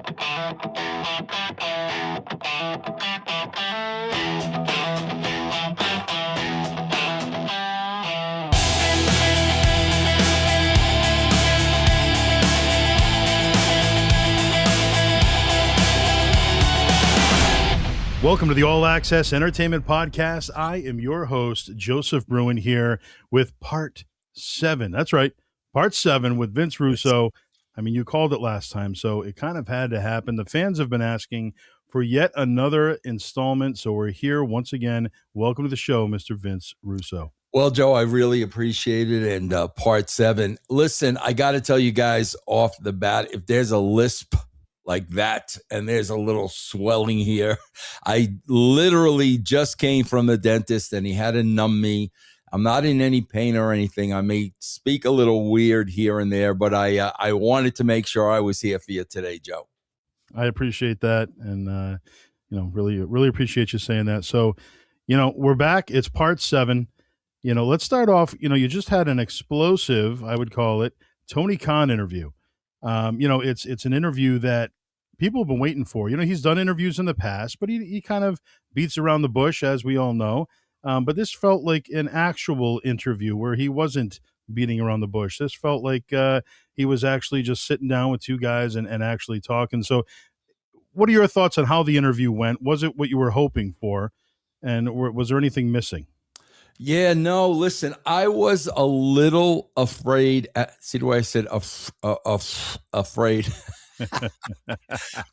Welcome to the All Access Entertainment Podcast. I am your host, Joseph Bruen, here with Part 7. That's right, Part 7 with Vince Russo. I mean, you called it last time, so it kind of had to happen. The fans have been asking for yet another installment, so we're here once again. Welcome to the show, Mr. Vince Russo. Well, Joe, I really appreciate it. And Part 7. Listen, I got to tell you guys off the bat, if there's a lisp like that and there's a little swelling here, I literally just came from the dentist and he had to numb me. I'm not in any pain or anything. I may speak a little weird here and there, but I wanted to make sure I was here for you today, Joe. I appreciate that, and really appreciate you saying that. So, we're back. It's Part 7. Let's start off. You just had an explosive, I would call it, Tony Khan interview. It's an interview that people have been waiting for. He's done interviews in the past, but he kind of beats around the bush, as we all know. But this felt like an actual interview where he wasn't beating around the bush. This felt like he was actually just sitting down with two guys and actually talking. So what are your thoughts on how the interview went? Was it what you were hoping for? And was there anything missing? Yeah, no, listen, I was a little afraid. See the way I said afraid?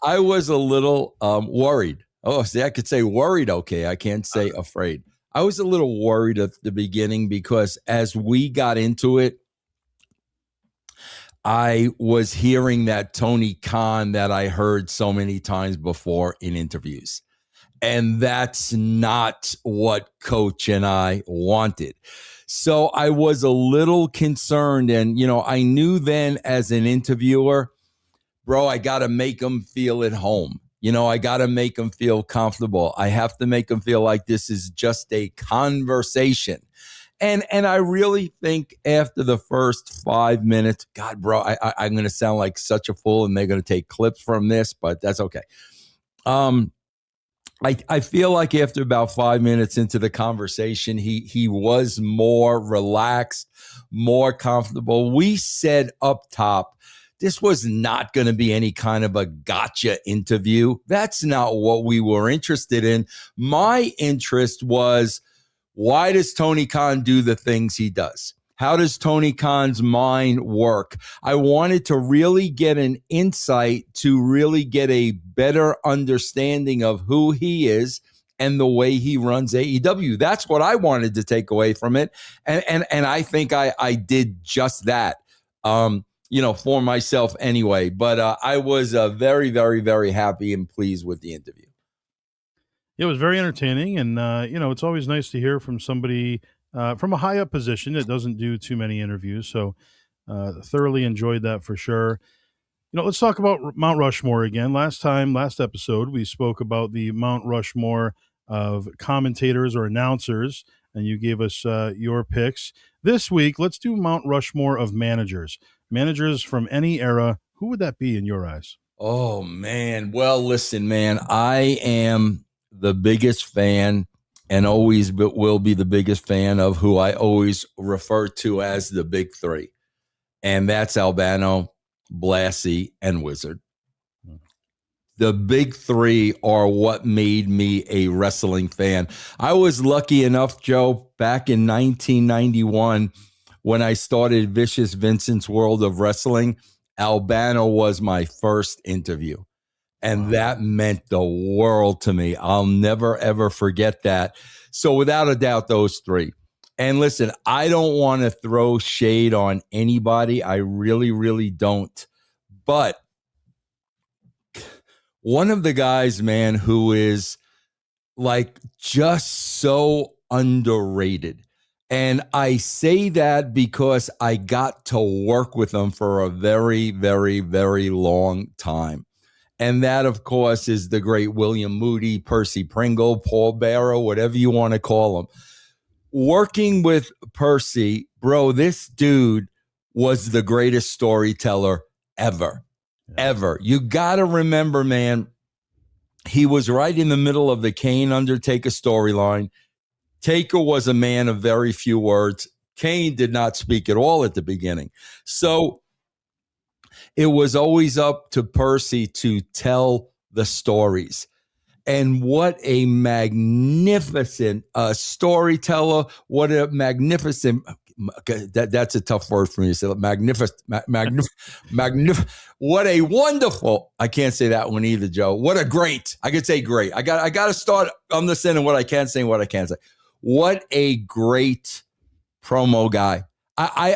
I was a little worried. Oh, see, I could say worried. Okay, I can't say afraid. I was a little worried at the beginning because as we got into it, I was hearing that Tony Khan that I heard so many times before in interviews. And that's not what Coach and I wanted. So I was a little concerned. And, I knew then as an interviewer, bro, I got to make them feel at home. I got to make them feel comfortable. I have to make them feel like this is just a conversation. And I really think after the first 5 minutes, God, bro, I'm going to sound like such a fool and they're going to take clips from this, but that's okay. I feel like after about 5 minutes into the conversation, he was more relaxed, more comfortable. We said up top, this was not going to be any kind of a gotcha interview. That's not what we were interested in. My interest was, why does Tony Khan do the things he does? How does Tony Khan's mind work? I wanted to really get an insight to really get a better understanding of who he is and the way he runs AEW. That's what I wanted to take away from it. And I think I did just that, for myself anyway. But I was very, very, very happy and pleased with the interview. It was very entertaining. And, it's always nice to hear from somebody from a high up position that doesn't do too many interviews. So thoroughly enjoyed that for sure. Let's talk about Mount Rushmore again. Last episode, we spoke about the Mount Rushmore of commentators or announcers, and you gave us your picks. This week, let's do Mount Rushmore of managers. Managers from any era. Who would that be in your eyes? Oh, man. Well, listen, man, I am the biggest fan and always will be the biggest fan of who I always refer to as the big three. And that's Albano, Blassie, and Wizard. The big three are what made me a wrestling fan. I was lucky enough, Joe, back in 1991, when I started Vicious Vincent's World of Wrestling, Albano was my first interview. And that meant the world to me. I'll never, ever forget that. So without a doubt, those three. And listen, I don't want to throw shade on anybody. I really, really don't. But one of the guys, man, who is like just so underrated. And I say that because I got to work with him for a very, very, very long time. And that, of course, is the great William Moody, Percy Pringle, Paul Bearer, whatever you want to call him. Working with Percy, bro, this dude was the greatest storyteller ever. ever. You got to remember, man, he was right in the middle of the Kane Undertaker storyline. Taker was a man of very few words. Kane did not speak at all at the beginning. So it was always up to Percy to tell the stories. And what a magnificent storyteller. What a magnificent, that's a tough word for me to say. Magnificent. What a wonderful, I can't say that one either, Joe. What a great, I could say great. I got to start understanding what I can say and what I can't say. What a great promo guy.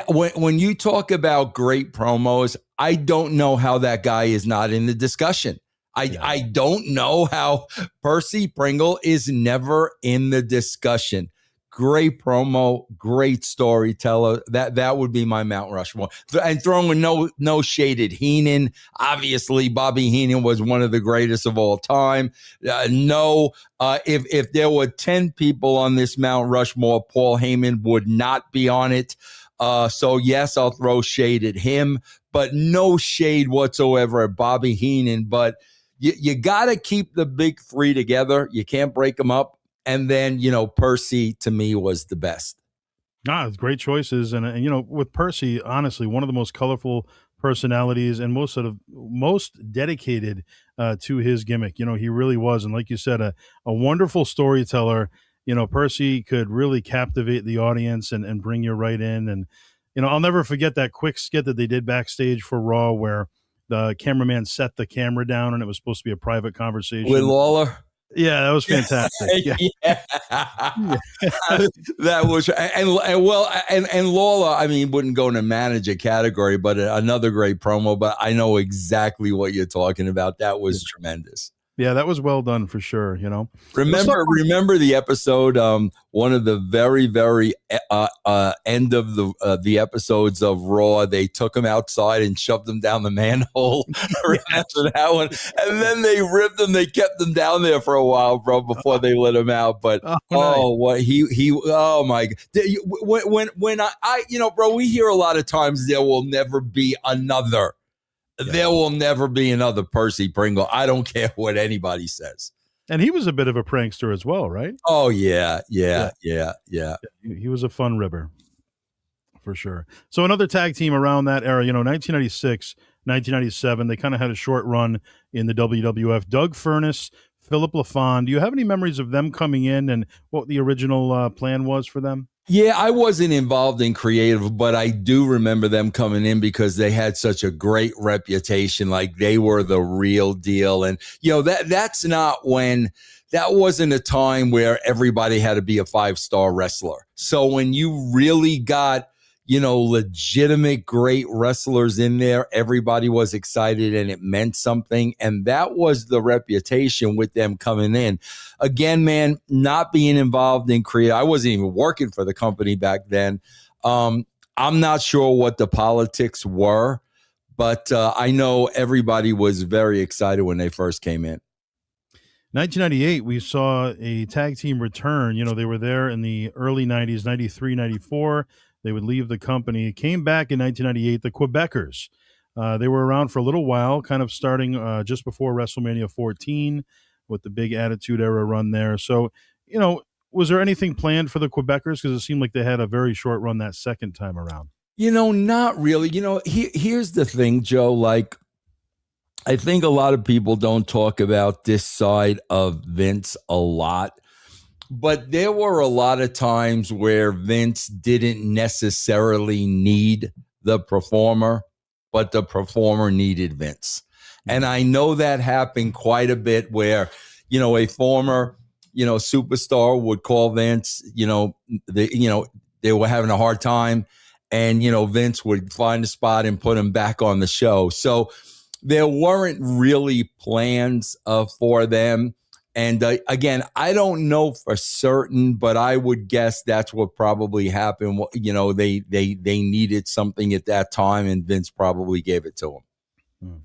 When you talk about great promos, I don't know how that guy is not in the discussion. I don't know how Percy Pringle is never in the discussion. Great promo, great storyteller. That would be my Mount Rushmore. And throwing no shade at Heenan. Obviously, Bobby Heenan was one of the greatest of all time. If there were 10 people on this Mount Rushmore, Paul Heyman would not be on it. So yes, I'll throw shade at him, but no shade whatsoever at Bobby Heenan. But you got to keep the big three together. You can't break them up. And then, Percy to me was the best. Great choices. And with Percy, honestly, one of the most colorful personalities and most dedicated to his gimmick. He really was. And like you said, a wonderful storyteller. Percy could really captivate the audience and bring you right in. And, I'll never forget that quick skit that they did backstage for Raw where the cameraman set the camera down and it was supposed to be a private conversation. With Lawler? Yeah, that was fantastic. Yeah. That was and Lawler, I mean, wouldn't go in a manager category, but another great promo. But I know exactly what you're talking about. That was tremendous. Yeah, that was well done for sure. Remember the episode, one of the very, very end of the episodes of Raw. They took him outside and shoved him down the manhole. Remember that one? And then they ripped him. They kept him down there for a while, bro, before they let him out. But what he oh my God! When I bro, we hear a lot of times there will never be another. Yeah. There will never be another Percy Pringle. I don't care what anybody says. And he was a bit of a prankster as well, right? Oh, yeah. He was a fun ribber, for sure. So another tag team around that era, 1996, 1997, they kind of had a short run in the WWF. Doug Furnas, Philip LaFon. Do you have any memories of them coming in and what the original plan was for them? Yeah, I wasn't involved in creative, but I do remember them coming in because they had such a great reputation. Like they were the real deal. And, that wasn't a time where everybody had to be a 5-star wrestler. So when you really got, legitimate great wrestlers in there, everybody was excited and it meant something. And that was the reputation with them coming in. Again, man, not being involved in creative. I wasn't even working for the company back then. I'm not sure what the politics were, but I know everybody was very excited when they first came in. 1998, we saw a tag team return. They were there in the early 90s, 93, 94. They would leave the company. Came back in 1998, the Quebecers. They were around for a little while, kind of starting just before WrestleMania 14 with the big Attitude Era run there. So, was there anything planned for the Quebecers? Because it seemed like they had a very short run that second time around. Not really. Here's the thing, Joe. Like, I think a lot of people don't talk about this side of Vince a lot. But there were a lot of times where Vince didn't necessarily need the performer, but the performer needed Vince. And I know that happened quite a bit where, a former, superstar would call Vince, they were having a hard time and, Vince would find a spot and put him back on the show. So there weren't really plans for them. And again, I don't know for certain, but I would guess that's what probably happened. They needed something at that time, and Vince probably gave it to them.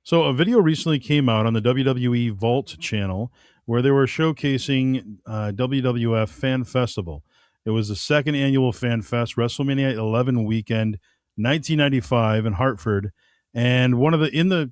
So a video recently came out on the WWE Vault channel where they were showcasing WWF Fan Festival. It was the second annual Fan Fest, WrestleMania 11 weekend, 1995 in Hartford. And in the,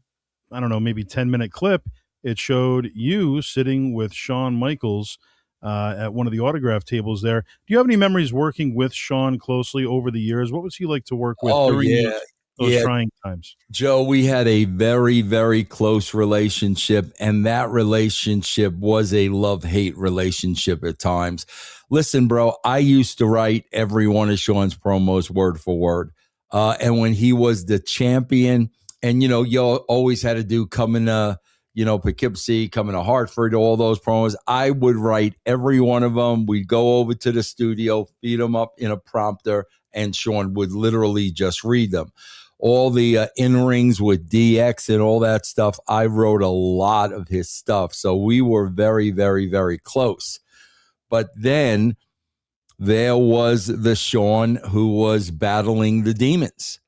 I don't know, maybe 10-minute clip, it showed you sitting with Shawn Michaels at one of the autograph tables there. Do you have any memories working with Shawn closely over the years? What was he like to work with Oh during yeah, those yeah. trying times? Joe, we had a very, very close relationship, and that relationship was a love-hate relationship at times. Listen, bro, I used to write every one of Sean's promos word for word. And when he was the champion, and, you always had to do coming to, Poughkeepsie, coming to Hartford, all those promos, I would write every one of them. We'd go over to the studio, feed them up in a prompter, and Sean would literally just read them. All the in-rings with DX and all that stuff, I wrote a lot of his stuff. So we were very, very, very close. But then there was the Sean who was battling the demons.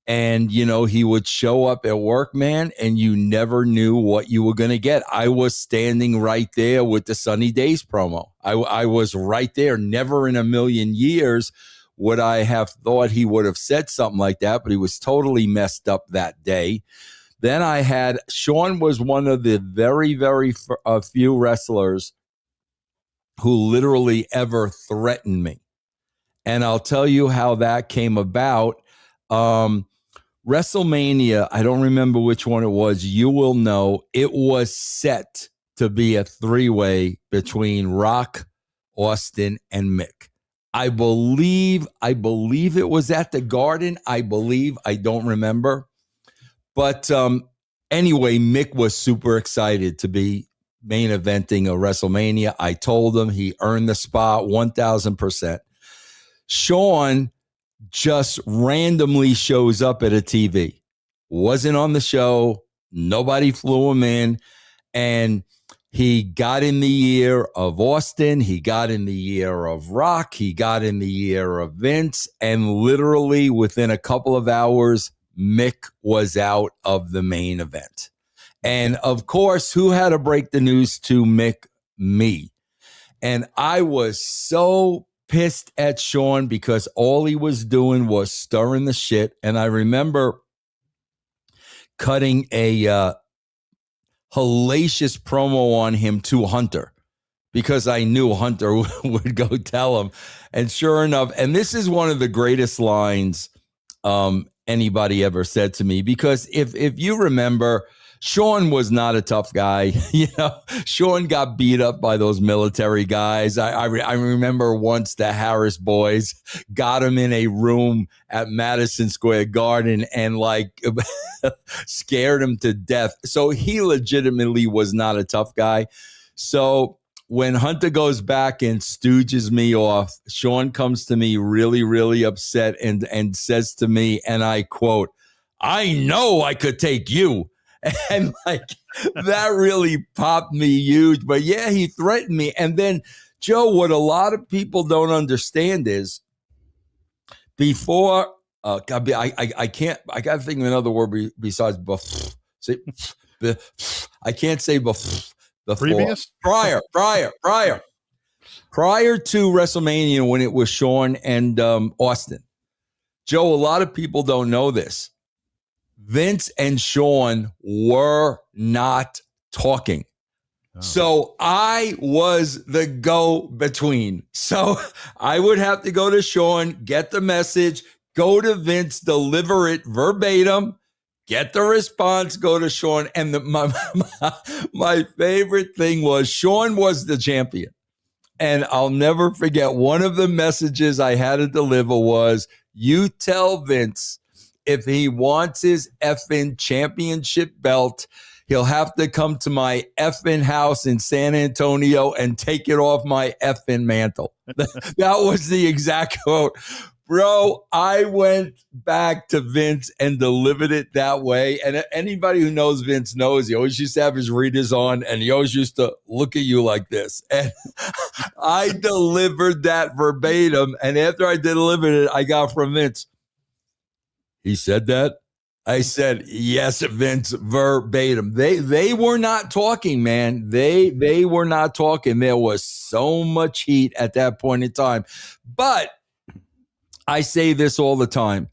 And, he would show up at work, man, and you never knew what you were going to get. I was standing right there with the Sunny Days promo. I was right there. Never in a million years would I have thought he would have said something like that, but he was totally messed up that day. Then Sean was one of the very, very few wrestlers who literally ever threatened me. And I'll tell you how that came about. WrestleMania, I don't remember which one it was. You will know. It was set to be a three-way between Rock, Austin, and Mick. I believe it was at the Garden. I don't remember. But anyway, Mick was super excited to be main eventing a WrestleMania. I told him he earned the spot 1,000%. Sean just randomly shows up at a TV. Wasn't on the show. Nobody flew him in. And he got in the year of Austin. He got in the year of Rock. He got in the year of Vince. And literally within a couple of hours, Mick was out of the main event. And of course, who had to break the news to Mick? Me. And I was so pissed at Sean because all he was doing was stirring the shit. And I remember cutting a hellacious promo on him to Hunter because I knew Hunter would go tell him. And sure enough, and this is one of the greatest lines anybody ever said to me, because if you remember, Sean was not a tough guy. Sean got beat up by those military guys. I remember once the Harris boys got him in a room at Madison Square Garden and scared him to death. So he legitimately was not a tough guy. So when Hunter goes back and stooges me off, Sean comes to me really, really upset and says to me, and I quote, "I know I could take you." And that really popped me huge. But yeah, he threatened me. And then, Joe, what a lot of people don't understand is before, I got to think of another word besides buff. I can't say buff. Previous? Prior to WrestleMania when it was Sean and Austin. Joe, a lot of people don't know this. Vince and Sean were not talking. Oh. So I was the go-between. So I would have to go to Sean, get the message, go to Vince, deliver it verbatim, get the response, go to Sean. And my favorite thing was Sean was the champion. And I'll never forget, one of the messages I had to deliver was, you tell Vince if he wants his effing championship belt, he'll have to come to my effing house in San Antonio and take it off my effing mantle. That was the exact quote. Bro, I went back to Vince and delivered it that way. And anybody who knows Vince knows he always used to have his readers on and he always used to look at you like this. And I delivered that verbatim. And after I delivered it, I got from Vince, "He said that?" I said, "Yes, Vince, verbatim." They were not talking, man. They were not talking. There was so much heat at that point in time. But I say this all the time.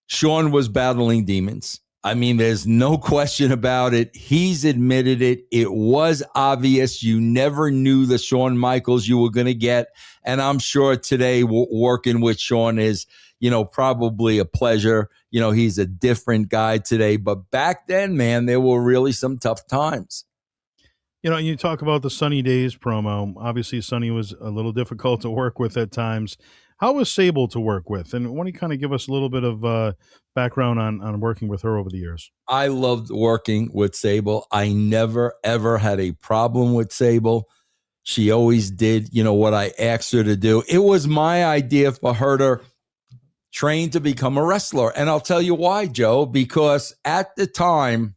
Sean was battling demons. I mean, there's no question about it. He's admitted it. It was obvious. You never knew the Shawn Michaels you were going to get. And I'm sure today working with Shawn is, probably a pleasure. He's a different guy today. But back then, man, there were really some tough times. You talk about the Sunny Days promo. Obviously, Sunny was a little difficult to work with at times. How was Sable to work with? And why don't you kind of give us a little bit of background on working with her over the years? I loved working with Sable. I never, ever had a problem with Sable. She always did, what I asked her to do. It was my idea for her to train to become a wrestler. And I'll tell you why, Joe, because at the time,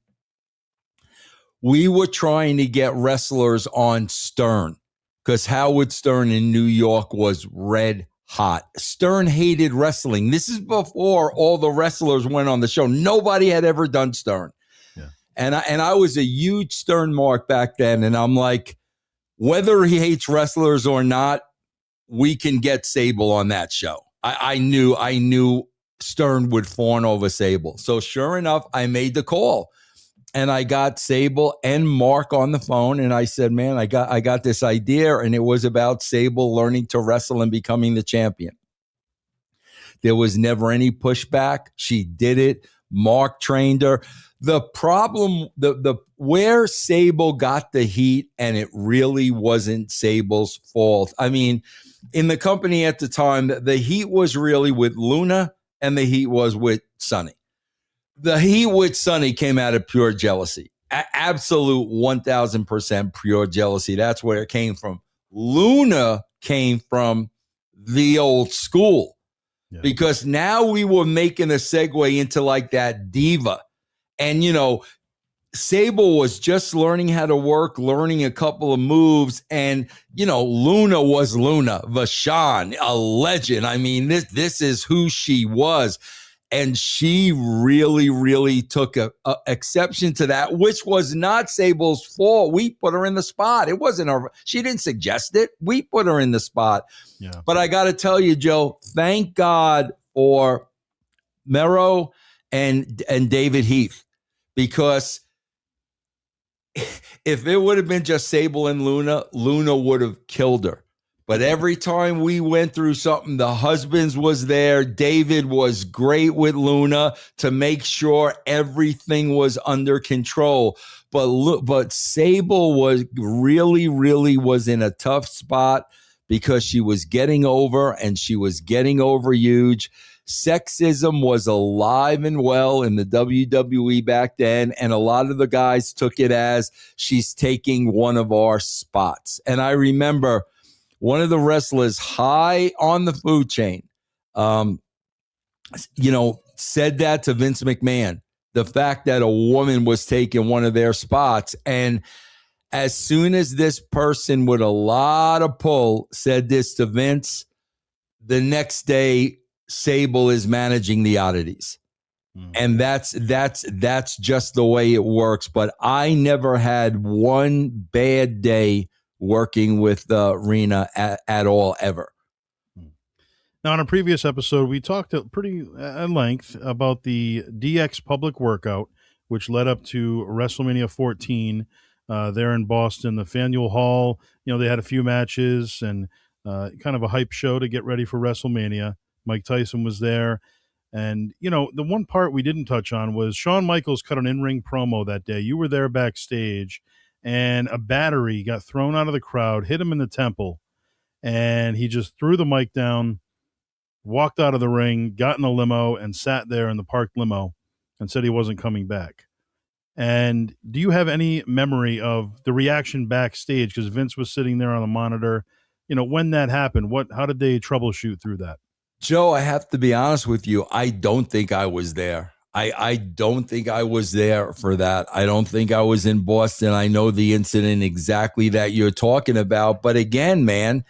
we were trying to get wrestlers on Stern because Howard Stern in New York was red hot. Stern hated wrestling. This is before all the wrestlers went on the show. Nobody had ever done Stern. Yeah. And I was a huge Stern mark back then. And I'm like, whether he hates wrestlers or not, we can get Sable on that show. I knew Stern would fawn over Sable. So sure enough, I made the call. And I got Sable and Mark on the phone, and I said, man, I got this idea, and it was about Sable learning to wrestle and becoming the champion. There was never any pushback. She did it. Mark trained her. The problem, the where Sable got the heat, and it really wasn't Sable's fault. I mean, in the company at the time, the heat was really with Luna, and the heat was with Sunny. The heat with Sunny came out of pure jealousy. Absolute 1,000% pure jealousy. That's where it came from. Luna came from the old school because now we were making a segue into like that diva. And, Sable was just learning how to work, learning a couple of moves. And, Luna was Luna, Vashon, a legend. I mean, this is who she was. And she really, really took a exception to that, which was not Sable's fault. We put her in the spot. It wasn't her. She didn't suggest it. We put her in the spot. Yeah. But I got to tell you, Joe, thank God for Mero and David Heath, because if it would have been just Sable and Luna, Luna would have killed her. But every time we went through something, the husbands was there. David was great with Luna to make sure everything was under control. But Sable was really, really was in a tough spot because she was getting over, and she was getting over huge. Sexism was alive and well in the WWE back then, and a lot of the guys took it as she's taking one of our spots. And I remember one of the wrestlers high on the food chain, said that to Vince McMahon, the fact that a woman was taking one of their spots. And as soon as this person with a lot of pull said this to Vince, the next day, Sable is managing the oddities. And that's just the way it works. But I never had one bad day working with Rena at all, ever. Now, in a previous episode, we talked at length about the DX public workout, which led up to WrestleMania 14 there in Boston, the Faneuil Hall. They had a few matches and kind of a hype show to get ready for WrestleMania. Mike Tyson was there. And, the one part we didn't touch on was Shawn Michaels cut an in-ring promo that day. You were there backstage, and a battery got thrown out of the crowd, hit him in the temple, and he just threw the mic down, walked out of the ring, got in a limo, and sat there in the parked limo and said he wasn't coming back. And do you have any memory of the reaction backstage? Because Vince was sitting there on the monitor. When that happened, how did they troubleshoot through that? Joe, I have to be honest with you. I don't think I was there. I don't think I was there for that. I don't think I was in Boston. I know the incident exactly that you're talking about. But again, man,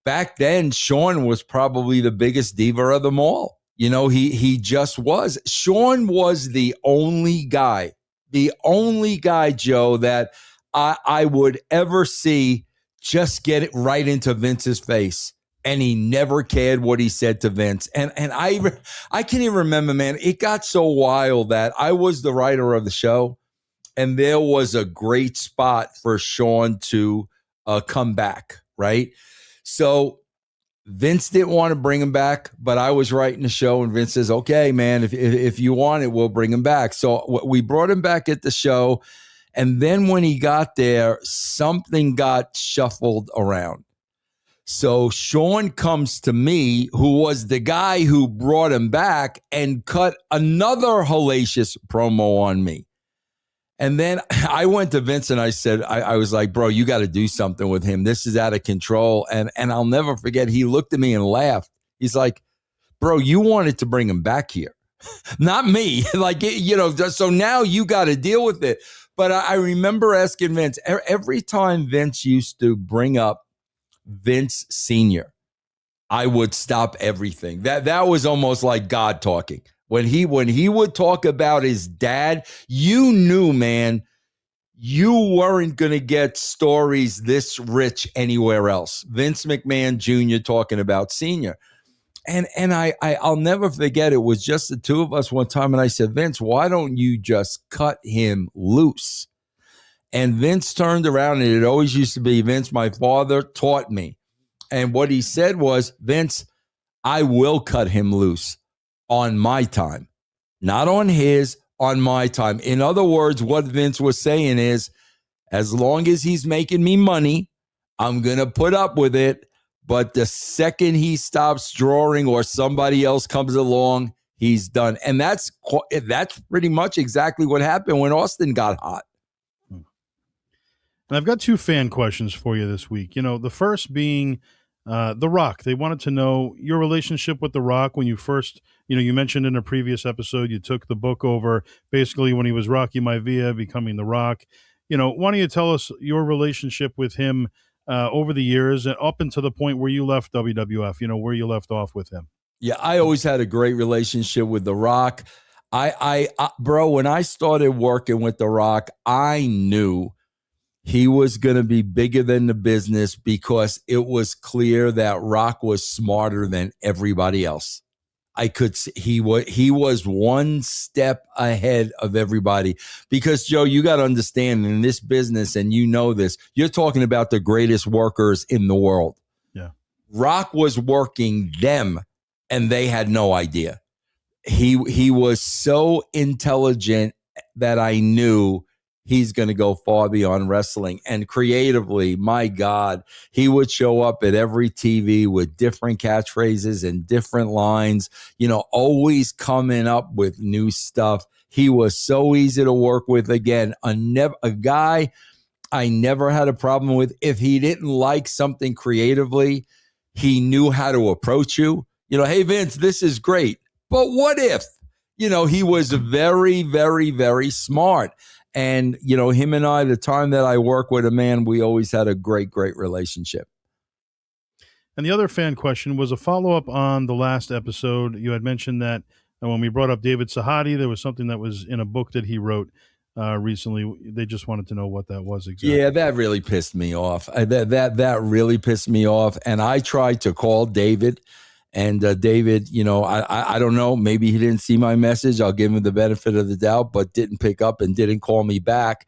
back then, Shawn was probably the biggest diva of them all. He just was. Shawn was the only guy, Joe, that I would ever see just get it right into Vince's face and he never cared what he said to Vince. And I can't even remember, man. It got so wild that I was the writer of the show, and there was a great spot for Sean to come back, right? So Vince didn't want to bring him back, but I was writing the show, and Vince says, okay, man, if you want it, we'll bring him back. So we brought him back at the show, and then when he got there, something got shuffled around. So Sean comes to me, who was the guy who brought him back, and cut another hellacious promo on me. And then I went to Vince and I said, I was like, bro, you got to do something with him. This is out of control. And I'll never forget, he looked at me and laughed. He's like, bro, you wanted to bring him back here, not me. Like, you know, so now you got to deal with it. But I remember asking Vince, every time Vince used to bring up Vince Sr., I would stop everything. That was almost like God talking. When he would talk about his dad, you knew, man, you weren't going to get stories this rich anywhere else. Vince McMahon Jr. talking about Senior. And I'll never forget, it was just the two of us one time, and I said, Vince, why don't you just cut him loose? And Vince turned around, and it always used to be, Vince, my father taught me. And what he said was, Vince, I will cut him loose on my time, not on his, on my time. In other words, what Vince was saying is, as long as he's making me money, I'm going to put up with it. But the second he stops drawing or somebody else comes along, he's done. And that's pretty much exactly what happened when Austin got hot. And I've got two fan questions for you this week. You know, the first being The Rock. They wanted to know your relationship with The Rock when you first, you know, you mentioned in a previous episode, you took the book over basically when he was Rocky Maivia, becoming The Rock. You know, why don't you tell us your relationship with him over the years and up until the point where you left WWF, you know, where you left off with him? Yeah, I always had a great relationship with The Rock. Bro, when I started working with The Rock, I knew he was going to be bigger than the business because it was clear that Rock was smarter than everybody else. I could see he was one step ahead of everybody because, Joe, you got to understand, in this business, and you know this, you're talking about the greatest workers in the world. Yeah. Rock was working them and they had no idea. He was so intelligent that I knew he's going to go far beyond wrestling. And creatively, my God, he would show up at every TV with different catchphrases and different lines, you know, always coming up with new stuff. He was so easy to work with. Again, a guy I never had a problem with. If he didn't like something creatively, he knew how to approach you. You know, hey, Vince, this is great, but what if? You know, he was very, very, very smart. And, you know, him and I, the time that I work with a man, we always had a great, great relationship. And the other fan question was a follow-up on the last episode. You had mentioned that when we brought up David Sahadi, there was something that was in a book that he wrote recently. They just wanted to know what that was exactly. Yeah, that really pissed me off. That really pissed me off. And I tried to call David. And David, you know, I don't know, maybe he didn't see my message. I'll give him the benefit of the doubt, but didn't pick up and didn't call me back.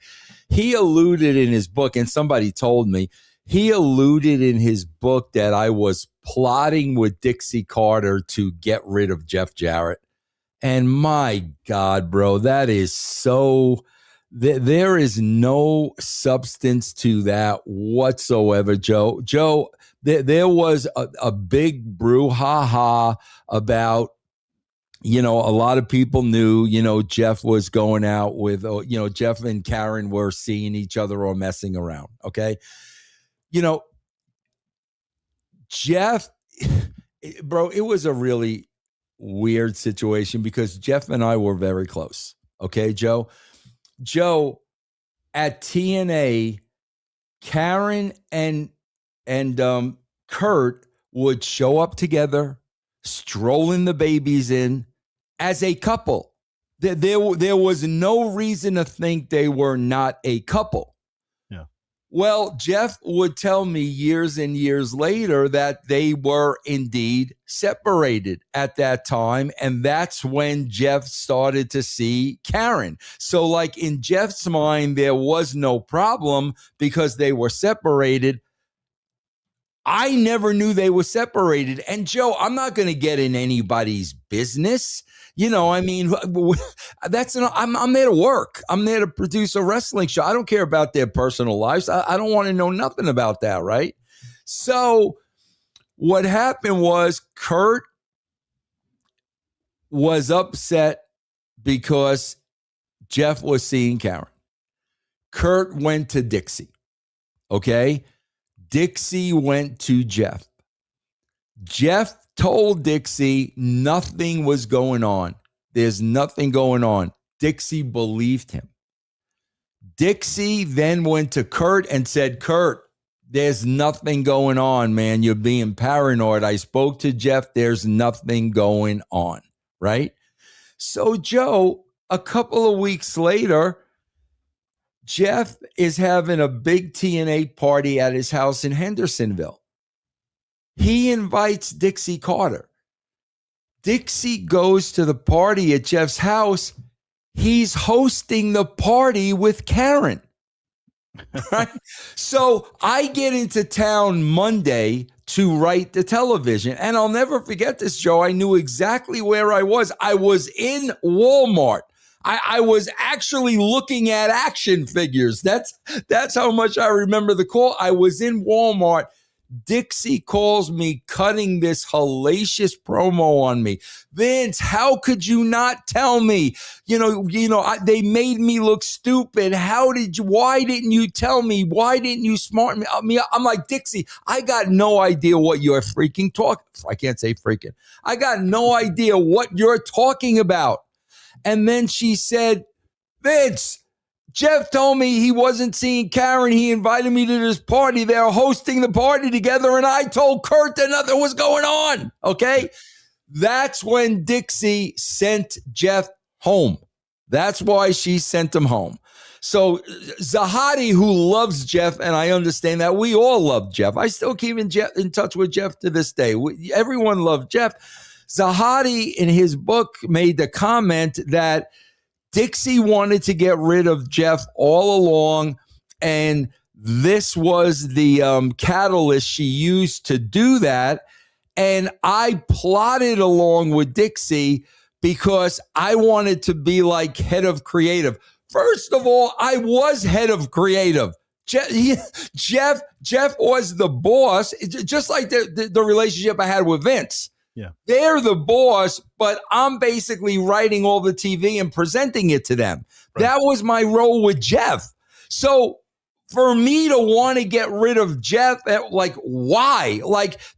He alluded in his book, and somebody told me, he alluded in his book that I was plotting with Dixie Carter to get rid of Jeff Jarrett. And my God, bro, that is so... There is no substance to that whatsoever, Joe. There was a big brouhaha about, you know, a lot of people knew, you know, Jeff was going out with, you know, Jeff and Karen were seeing each other or messing around. Okay. You know, Jeff, bro, it was a really weird situation because Jeff and I were very close. Okay, Joe, at TNA, Karen and Kurt would show up together, strolling the babies in as a couple. There was no reason to think they were not a couple. Yeah. Well, Jeff would tell me years and years later that they were indeed separated at that time. And that's when Jeff started to see Karen. So, like, in Jeff's mind, there was no problem because they were separated. I never knew they were separated. And Joe, I'm not going to get in anybody's business. I mean, I'm there to work. I'm there to produce a wrestling show. I don't care about their personal lives. I don't want to know nothing about that, right? So what happened was Kurt was upset because Jeff was seeing Karen. Kurt went to Dixie, okay? Dixie went to Jeff. Jeff told Dixie nothing was going on. There's nothing going on. Dixie believed him. Dixie then went to Kurt and said, Kurt, there's nothing going on, man. You're being paranoid. I spoke to Jeff. There's nothing going on, right? So, Joe, a couple of weeks later, Jeff is having a big TNA party at his house in Hendersonville. He invites Dixie Carter. Dixie goes to the party at Jeff's house. He's hosting the party with Karen. Right? So I get into town Monday to write the television. And I'll never forget this, Joe. I knew exactly where I was. I was in Walmart. I was actually looking at action figures. That's how much I remember the call. I was in Walmart. Dixie calls me cutting this hellacious promo on me. Vince, how could you not tell me? They made me look stupid. Why didn't you tell me? Why didn't you smart me? I'm like, Dixie, I got no idea what you're freaking talking. I can't say freaking. I got no idea what you're talking about. And then she said, Vince, Jeff told me he wasn't seeing Karen. He invited me to this party. They're hosting the party together. And I told Kurt that nothing was going on. Okay. That's when Dixie sent Jeff home. That's why she sent him home. So Zahadi, who loves Jeff, and I understand that we all love Jeff. I still keep in touch with Jeff to this day. Everyone loved Jeff. Zahadi, in his book, made the comment that Dixie wanted to get rid of Jeff all along, and this was the catalyst she used to do that. And I plotted along with Dixie because I wanted to be like head of creative. First of all, I was head of creative. Jeff was the boss, just like the relationship I had with Vince. Yeah. They're the boss, but I'm basically writing all the TV and presenting it to them. Right. That was my role with Jeff. So for me to want to get rid of Jeff, why?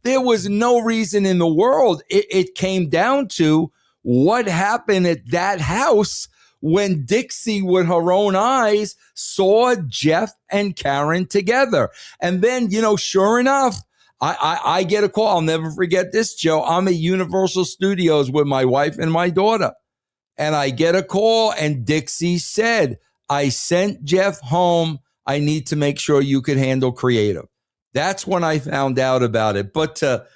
There was no reason in the world. It came down to what happened at that house when Dixie, with her own eyes, saw Jeff and Karen together. And then, sure enough, I get a call. I'll never forget this, Joe. I'm at Universal Studios with my wife and my daughter. And I get a call, and Dixie said, I sent Jeff home. I need to make sure you could handle creative. That's when I found out about it. But to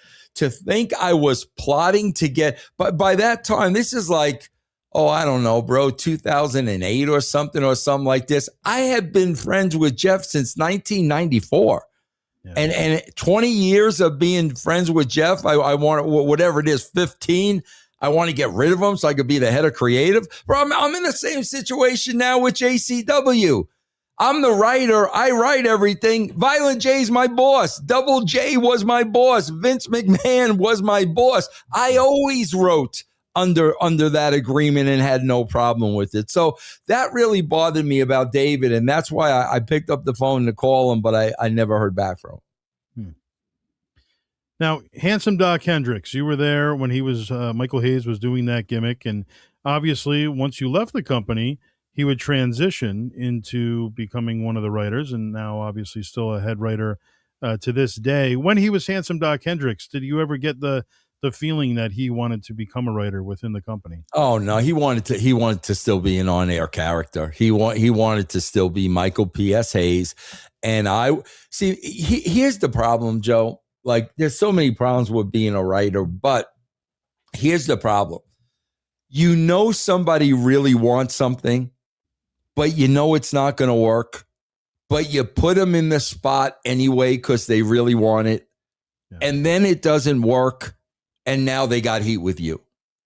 think I was plotting to but by that time, this is like, I don't know, bro, 2008 or something like this. I had been friends with Jeff since 1994. Yeah. And 20 years of being friends with Jeff, I want, whatever it is, 15, I want to get rid of him so I could be the head of creative. Bro, I'm in the same situation now with JCW. I'm the writer. I write everything. Violent J's my boss. Double J was my boss. Vince McMahon was my boss. I always wrote under that agreement and had no problem with it. So that really bothered me about David, and that's why I picked up the phone to call him, but I never heard back from him. Now, Handsome Doc Hendricks, you were there when he was Michael Hayes was doing that gimmick, and obviously once you left the company, he would transition into becoming one of the writers, and now obviously still a head writer to this day. When he was Handsome Doc Hendricks, did you ever get the the feeling that he wanted to become a writer within the company. Oh no, he wanted to still be an on-air character. He wanted to still be Michael P.S. Hayes. And I see here's the problem, Joe. Like there's so many problems with being a writer, but here's the problem. You know somebody really wants something, but you know it's not going to work, but you put them in the spot anyway because they really want it. Yeah. And then it doesn't work, and now they got heat with you.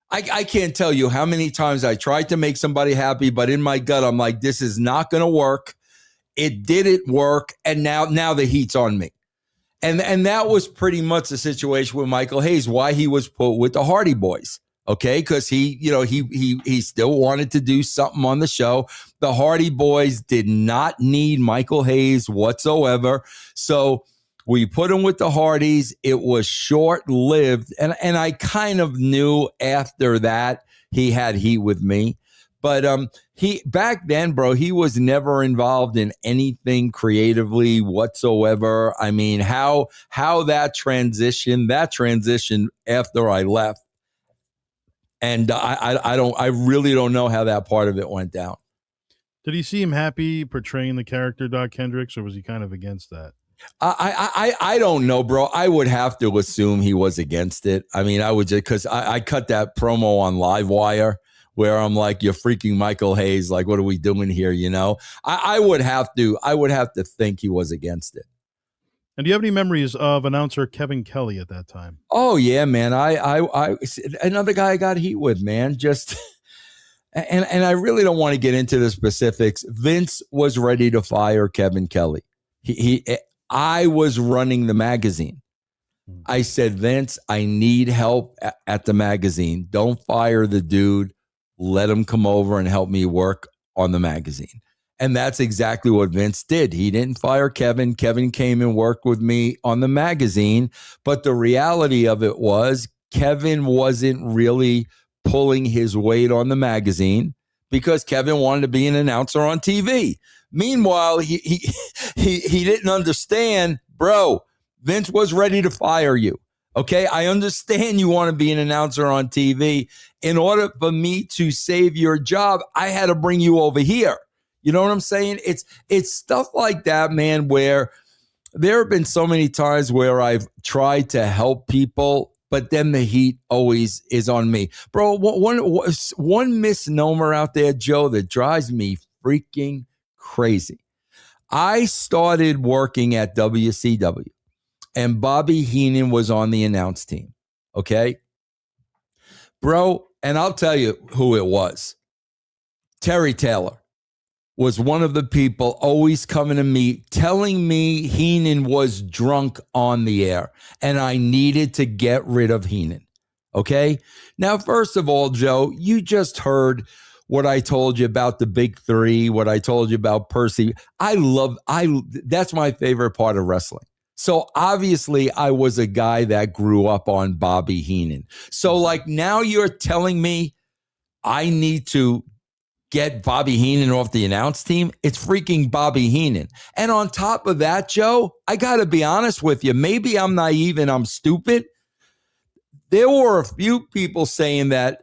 I can't tell you how many times I tried to make somebody happy, but in my gut, I'm like, this is not going to work. It didn't work, and now the heat's on me. And that was pretty much the situation with Michael Hayes, why he was put with the Hardy Boys. Okay, because he still wanted to do something on the show. The Hardy Boys did not need Michael Hayes whatsoever. So we put him with the Hardys. It was short-lived. And I kind of knew after that he had heat with me. But he back then, bro, he was never involved in anything creatively whatsoever. I mean, how that transition after I left. And I really don't know how that part of it went down. Did he seem happy portraying the character Doc Hendricks, or was he kind of against that? I don't know, bro. I would have to assume he was against it. I mean, I would just because I cut that promo on Livewire where I'm like, you're freaking Michael Hayes. Like, what are we doing here? You know, I would have to think he was against it. And do you have any memories of announcer Kevin Kelly at that time? Oh yeah, man. I another guy I got heat with, man. Just and I really don't want to get into the specifics. Vince was ready to fire Kevin Kelly. I was running the magazine. I said, Vince, I need help at the magazine. Don't fire the dude. Let him come over and help me work on the magazine. And that's exactly what Vince did. He didn't fire Kevin. Kevin came and worked with me on the magazine. But the reality of it was Kevin wasn't really pulling his weight on the magazine because Kevin wanted to be an announcer on TV. Meanwhile, he didn't understand, bro, Vince was ready to fire you. Okay, I understand you want to be an announcer on TV. In order for me to save your job, I had to bring you over here. You know what I'm saying? It's stuff like that, man, where there have been so many times where I've tried to help people, but then the heat always is on me. Bro, one misnomer out there, Joe, that drives me freaking crazy. I started working at WCW, and Bobby Heenan was on the announce team, okay? Bro, and I'll tell you who it was. Terry Taylor was one of the people always coming to me, telling me Heenan was drunk on the air, and I needed to get rid of Heenan, okay? Now, first of all, Joe, you just heard what I told you about the big three, what I told you about Percy. That's my favorite part of wrestling. So obviously I was a guy that grew up on Bobby Heenan. So like now you're telling me I need to get Bobby Heenan off the announce team? It's freaking Bobby Heenan. And on top of that, Joe, I got to be honest with you. Maybe I'm naive and I'm stupid. There were a few people saying that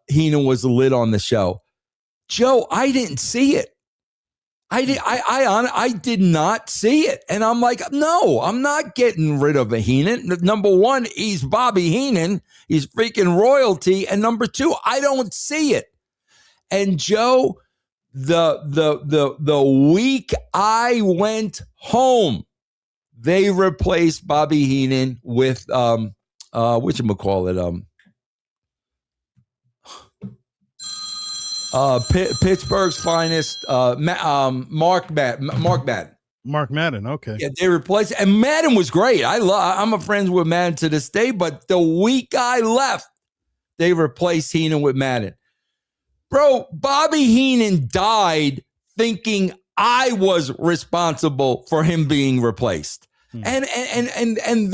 Heenan was lit on the show. Joe, I didn't see it. I did not see it. And I'm like, no, I'm not getting rid of a Heenan. Number one, he's Bobby Heenan. He's freaking royalty. And number two, I don't see it. And Joe, the week I went home, they replaced Bobby Heenan with whatchamacallit, Pittsburgh's finest, Mark Madden. Mark Madden, okay. Yeah, they replaced, and Madden was great. I'm a friend with Madden to this day, but the week I left, they replaced Heenan with Madden. Bro, Bobby Heenan died thinking I was responsible for him being replaced. Hmm. And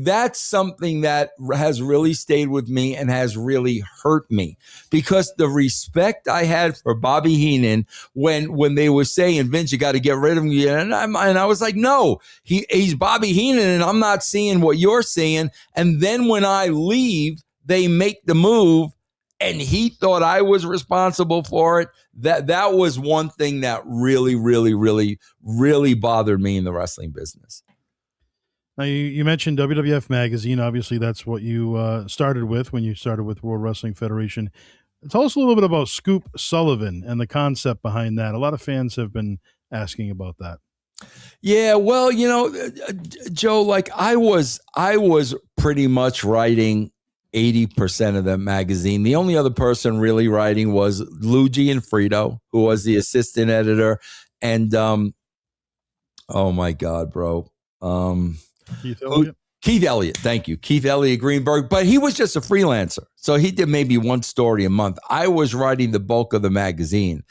that's something that has really stayed with me and has really hurt me, because the respect I had for Bobby Heenan when they were saying, Vince, you got to get rid of him, and I was like, no, he's Bobby Heenan, and I'm not seeing what you're seeing. And then when I leave, they make the move, and he thought I was responsible for it. That was one thing that really, really, really, really bothered me in the wrestling business. Now, you mentioned WWF Magazine. Obviously, that's what you started with when you started with World Wrestling Federation. Tell us a little bit about Scoop Sullivan and the concept behind that. A lot of fans have been asking about that. Yeah, well, Joe, like I was pretty much writing 80% of that magazine. The only other person really writing was Luigi and Frito, who was the assistant editor, and oh my God, bro, Keith Elliott. Keith Elliott, thank you, Keith Elliott Greenberg, but he was just a freelancer, so he did maybe one story a month. I was writing the bulk of the magazine.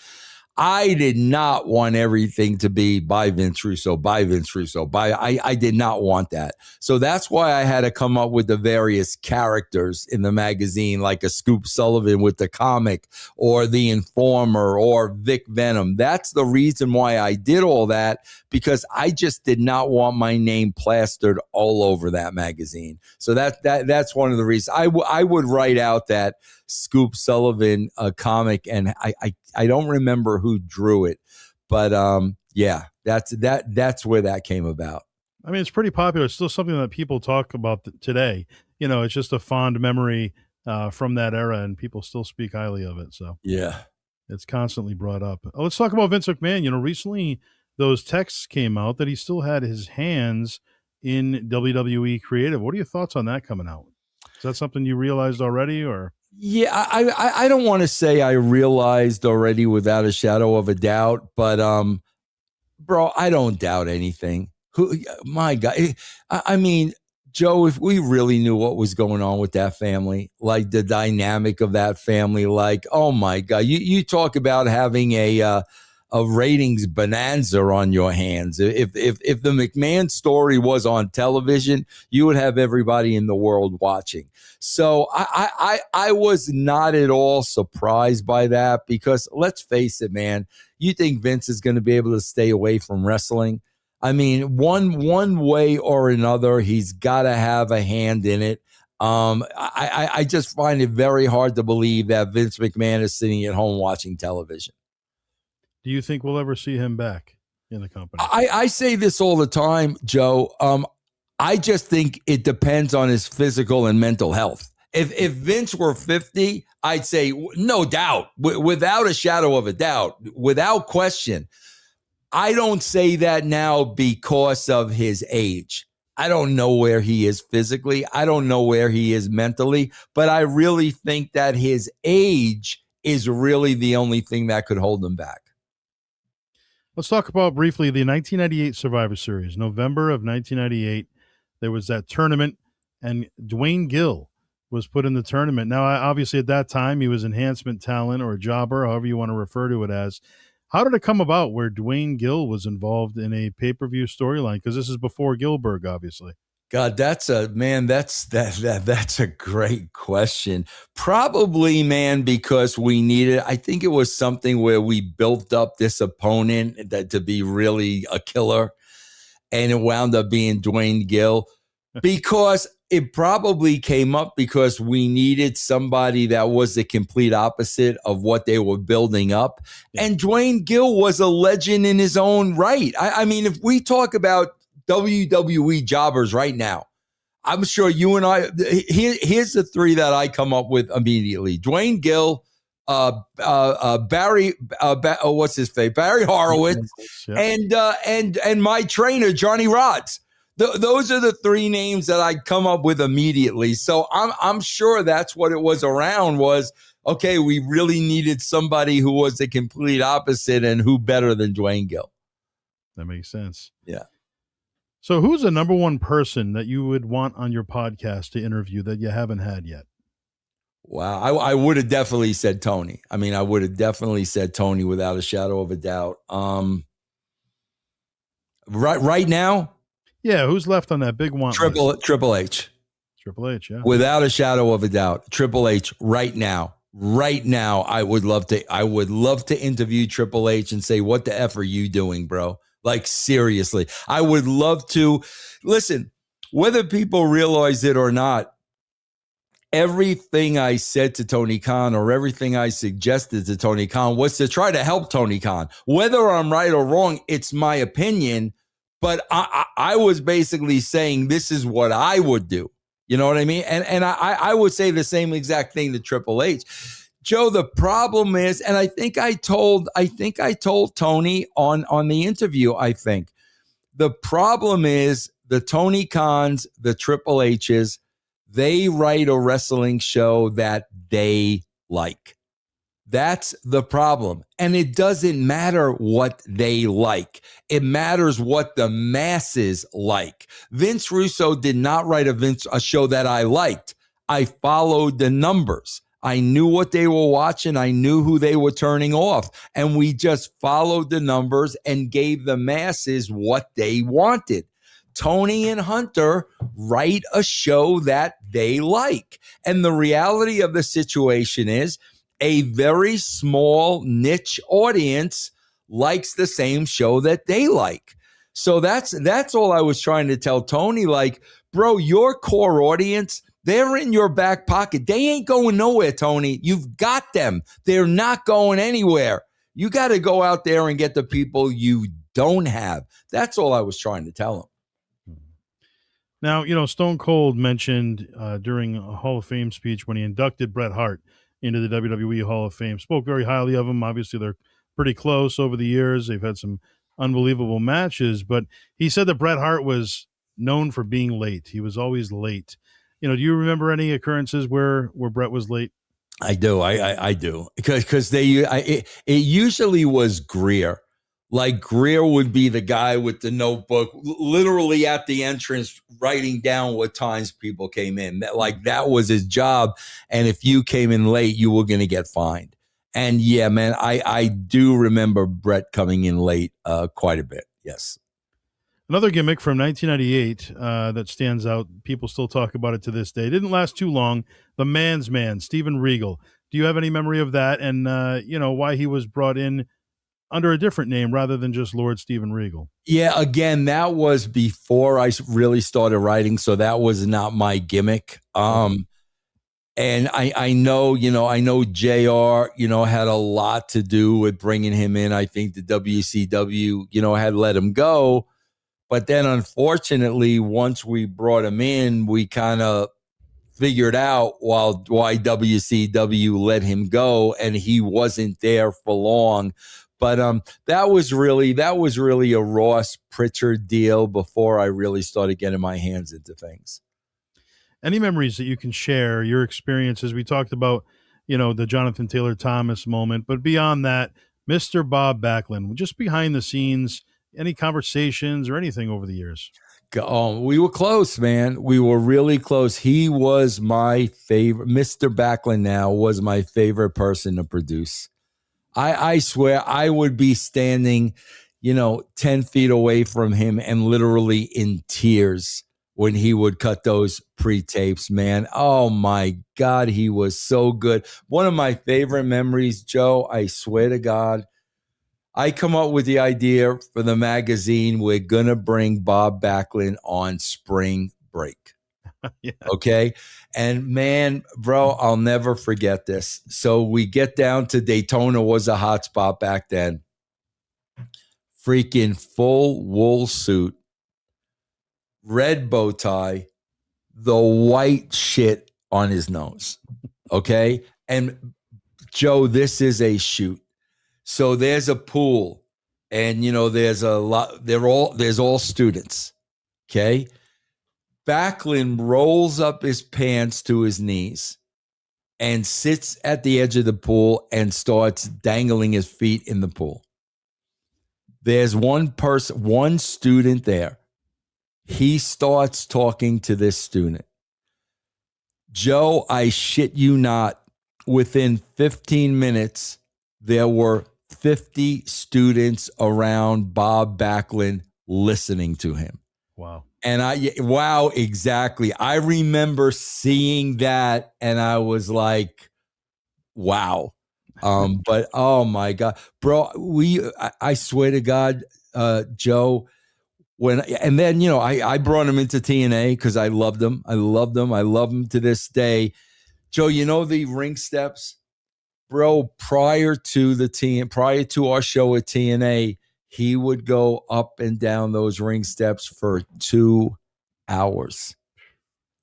I did not want everything to be by Vince Russo, I did not want that. So that's why I had to come up with the various characters in the magazine, like a Scoop Sullivan with the comic, or the Informer, or Vic Venom. That's the reason why I did all that, because I just did not want my name plastered all over that magazine. So that's one of the reasons I would write out that Scoop Sullivan comic, and I don't remember who drew it, but yeah, that's where that came about. I mean, it's pretty popular. It's still something that people talk about today. It's just a fond memory from that era, and people still speak highly of it. So yeah, it's constantly brought up. Let's talk about Vince McMahon. Recently those texts came out that he still had his hands in WWE creative. What are your thoughts on that coming out? Is that something you realized already, or? Yeah, I don't want to say I realized already without a shadow of a doubt, but bro, I don't doubt anything. My God, I mean, Joe, if we really knew what was going on with that family, like the dynamic of that family, like, oh my God, you talk about having a ratings bonanza on your hands. If the McMahon story was on television, you would have everybody in the world watching. So I was not at all surprised by that, because let's face it, man, you think Vince is going to be able to stay away from wrestling? I mean, one way or another, he's got to have a hand in it. I just find it very hard to believe that Vince McMahon is sitting at home watching television. Do you think we'll ever see him back in the company? I say this all the time, Joe. I just think it depends on his physical and mental health. If Vince were 50, I'd say no doubt, without a shadow of a doubt, without question. I don't say that now because of his age. I don't know where he is physically. I don't know where he is mentally, but I really think that his age is really the only thing that could hold him back. Let's talk about briefly the 1998 Survivor Series. November of 1998, there was that tournament, and Dwayne Gill was put in the tournament. Now, obviously, at that time, he was enhancement talent or a jobber, however you want to refer to it as. How did it come about where Dwayne Gill was involved in a pay-per-view storyline? Because this is before Gilbert, obviously. God, that's a great question. Probably, man, because we needed, I think it was something where we built up this opponent that to be really a killer, and it wound up being Dwayne Gill, because it probably came up because we needed somebody that was the complete opposite of what they were building up. Yeah. And Dwayne Gill was a legend in his own right. I mean, if we talk about WWE jobbers right now, I'm sure you and I, here's the three that I come up with immediately. Dwayne Gill, Barry, what's his face? Barry Horowitz, yeah. and my trainer, Johnny Rods. Those are the three names that I come up with immediately. So I'm sure that's what it was around was, okay, we really needed somebody who was the complete opposite, and who better than Dwayne Gill. That makes sense. Yeah. So who's the number one person that you would want on your podcast to interview that you haven't had yet? Wow. I would have definitely said Tony. I mean, I would have definitely said Tony without a shadow of a doubt. Right now? Yeah, who's left on that big want list? Triple H. Triple H, yeah. Without a shadow of a doubt. Triple H right now. Right now, I would love to interview Triple H and say, what the F are you doing, bro? Like, seriously. I would love to. Listen, whether people realize it or not, everything I said to Tony Khan or everything I suggested to Tony Khan was to try to help Tony Khan. Whether I'm right or wrong, it's my opinion. But I was basically saying this is what I would do. You know what I mean? And I would say the same exact thing to Triple H. Joe, the problem is, and I think I told Tony on the interview, I think, the problem is the Tony Khans, the Triple H's, they write a wrestling show that they like. That's the problem. And it doesn't matter what they like. It matters what the masses like. Vince Russo did not write a show that I liked. I followed the numbers. I knew what they were watching. I knew who they were turning off. And we just followed the numbers and gave the masses what they wanted. Tony and Hunter write a show that they like. And the reality of the situation is, a very small niche audience likes the same show that they like. So that's all I was trying to tell Tony. Like, bro, your core audience, they're in your back pocket. They ain't going nowhere, Tony. You've got them. They're not going anywhere. You got to go out there and get the people you don't have. That's all I was trying to tell him. Now, Stone Cold mentioned during a Hall of Fame speech when he inducted Bret Hart into the WWE Hall of Fame, spoke very highly of him. Obviously, they're pretty close over the years. They've had some unbelievable matches, but he said that Bret Hart was known for being late. He was always late. Do you remember any occurrences where Bret was late? I do. I do. Because it usually was Greer. Like, Greer would be the guy with the notebook, literally at the entrance, writing down what times people came in. That was his job. And if you came in late, you were going to get fined. And yeah, man, I do remember Bret coming in late quite a bit. Yes. Another gimmick from 1998 that stands out. People still talk about it to this day. It didn't last too long. The Man's Man, Steven Regal. Do you have any memory of that? And, why he was brought in under a different name rather than just Lord Steven Regal? Yeah, again, that was before I really started writing, so that was not my gimmick. And I know JR, had a lot to do with bringing him in. I think the WCW, had let him go. But then, unfortunately, once we brought him in, we kind of figured out why WCW let him go, and he wasn't there for long. But that was really a Ross Pritchard deal before I really started getting my hands into things. Any memories that you can share, your experiences? We talked about, the Jonathan Taylor Thomas moment, but beyond that, Mr. Bob Backlund, just behind the scenes, any conversations or anything over the years? We were close, man. We were really close. He was my favorite. Mr. Backlund now was my favorite person to produce. I swear I would be standing, 10 feet away from him and literally in tears when he would cut those pre-tapes, man. Oh my God, he was so good. One of my favorite memories, Joe, I swear to God, I come up with the idea for the magazine. We're going to bring Bob Backlund on spring break. Yeah. Okay. And man, bro, I'll never forget this. So we get down to Daytona, was a hot spot back then. Freaking full wool suit, red bow tie, the white shit on his nose. Okay. And Joe, this is a shoot. So there's a pool and, there's a lot, there's all students. Okay. Backlund rolls up his pants to his knees and sits at the edge of the pool and starts dangling his feet in the pool. There's one student there. He starts talking to this student. Joe, I shit you not, within 15 minutes, there were 50 students around Bob Backlund listening to him. Wow. And wow, exactly. I remember seeing that and I was like, wow. But oh my God, bro, I swear to God, Joe, and then, I brought him into TNA because I loved him. I loved him. I love him to this day. Joe, the ring steps, bro, prior to our show at TNA, he would go up and down those ring steps for 2 hours,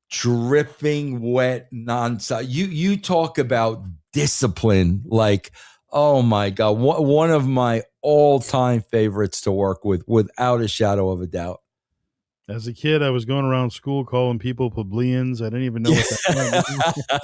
dripping wet nonstop. You talk about discipline, like, oh my God, one of my all-time favorites to work with, without a shadow of a doubt. As a kid, I was going around school calling people plebeians. I didn't even know what that meant.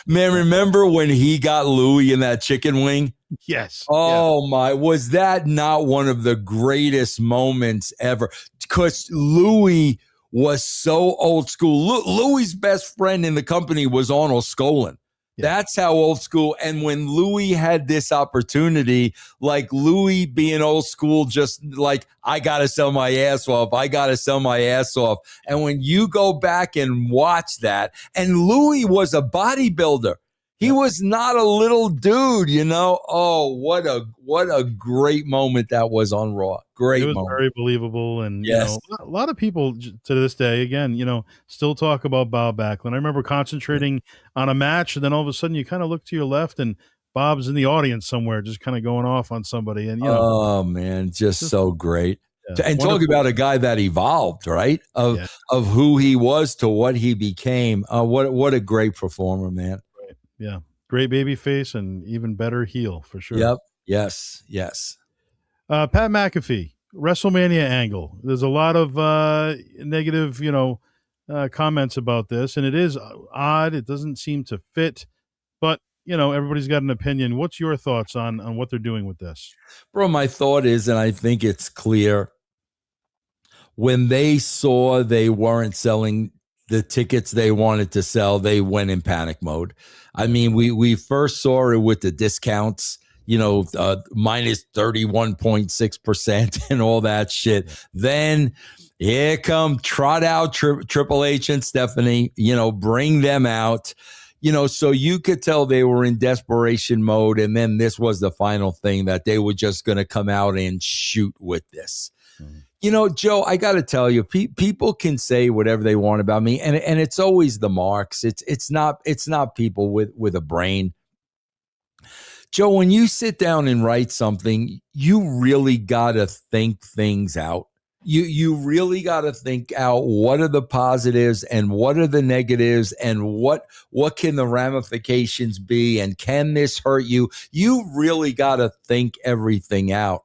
Man, remember when he got Louis in that chicken wing? Yes. Oh my, was that not one of the greatest moments ever? Because Louis was so old school. Louis's best friend in the company was Arnold Skolin. Yeah. That's how old school. And when Louis had this opportunity, like Louis being old school, just like, I got to sell my ass off. I got to sell my ass off. And when you go back and watch that, and Louis was a bodybuilder. He was not a little dude, Oh, what a great moment that was on Raw. Great moment. It was very believable. And, a lot of people to this day, again, still talk about Bob Backlund. I remember concentrating on a match, and then all of a sudden you kind of look to your left and Bob's in the audience somewhere just kind of going off on somebody. And, oh, man, just so great. Yeah. And talk about a guy that evolved, right? Of who he was to what he became. What a great performer, man. Right. Yeah. Great baby face and even better heel for sure. Yep. Yes. Pat McAfee, WrestleMania angle. There's a lot of negative, comments about this, and it is odd. It doesn't seem to fit, but everybody's got an opinion. What's your thoughts on what they're doing with this? Bro, my thought is, and I think it's clear, when they saw they weren't selling the tickets they wanted to sell, they went in panic mode. I mean, we first saw it with the discounts, minus 31.6% and all that shit. Yeah. Then here come trot out Triple H and Stephanie, bring them out, so you could tell they were in desperation mode. And then this was the final thing, that they were just going to come out and shoot with this. Mm-hmm. Joe, I got to tell you, people can say whatever they want about me, and it's always the marks. It's not people with a brain. Joe, when you sit down and write something, you really got to think things out. You really got to think out what are the positives and what are the negatives and what can the ramifications be, and can this hurt you? You really got to think everything out.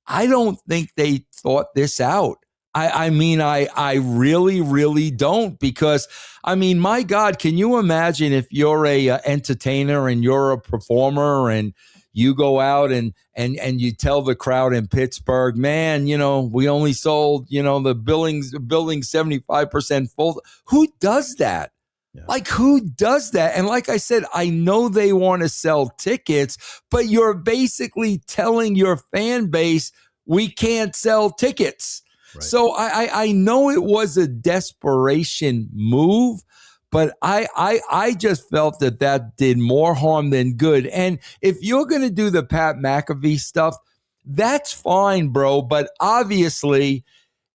I don't think they thought this out. I mean, I really, really don't, because, I mean, my God, can you imagine if you're a entertainer and you're a performer and you go out and you tell the crowd in Pittsburgh, man, we only sold, the building 75% full. Who does that? Yeah. Like, who does that? And like I said, I know they want to sell tickets, but you're basically telling your fan base, we can't sell tickets. Right. So I know it was a desperation move, but I just felt that did more harm than good. And if you're going to do the Pat McAfee stuff, that's fine, bro. But obviously,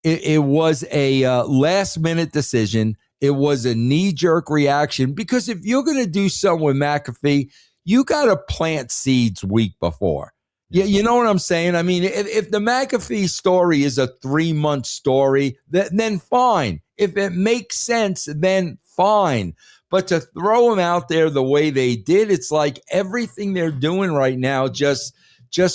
it was a last minute decision. It was a knee-jerk reaction, because if you're going to do something with McAfee, you got to plant seeds week before. Yeah, you know what I'm saying? I mean, if the McAfee story is a 3-month story, then fine. If it makes sense, then fine. But to throw him out there the way they did, it's like everything they're doing right now just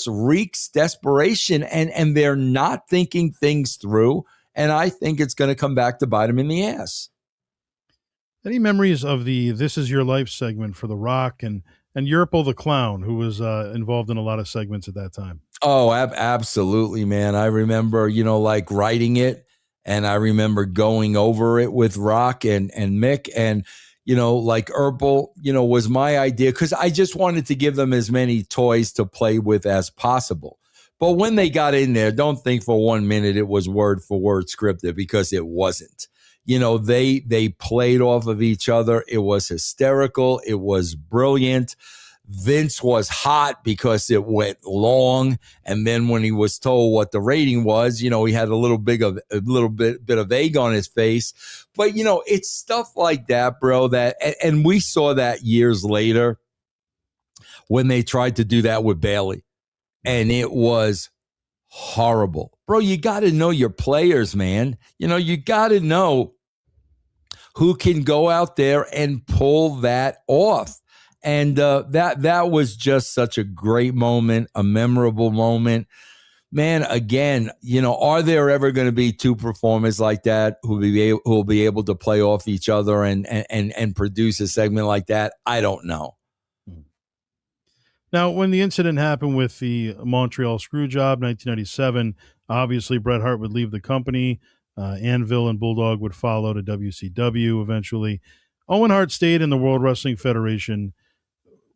reeks desperation, and they're not thinking things through. And I think it's going to come back to bite them in the ass. Any memories of the This Is Your Life segment for The Rock and Yurple the Clown, who was involved in a lot of segments at that time? Oh, absolutely, man. I remember, like writing it, and I remember going over it with Rock and Mick, and, like Yurple, was my idea, because I just wanted to give them as many toys to play with as possible. But when they got in there, don't think for 1 minute it was word for word scripted, because it wasn't. They played off of each other. It was hysterical. It was brilliant. Vince was hot because it went long, and then when he was told what the rating was, he had a little bit of egg on his face. But it's stuff like that, bro. And we saw that years later when they tried to do that with Bailey, and it was horrible, bro. You got to know your players, man. You got to know who can go out there and pull that off. And that was just such a great moment, a memorable moment. Man, again, are there ever going to be two performers like that who will be able to play off each other and produce a segment like that? I don't know. Now, when the incident happened with the Montreal Screwjob, 1997, obviously Bret Hart would leave the company. Anvil and Bulldog would follow to WCW eventually. Owen Hart stayed in the World Wrestling Federation.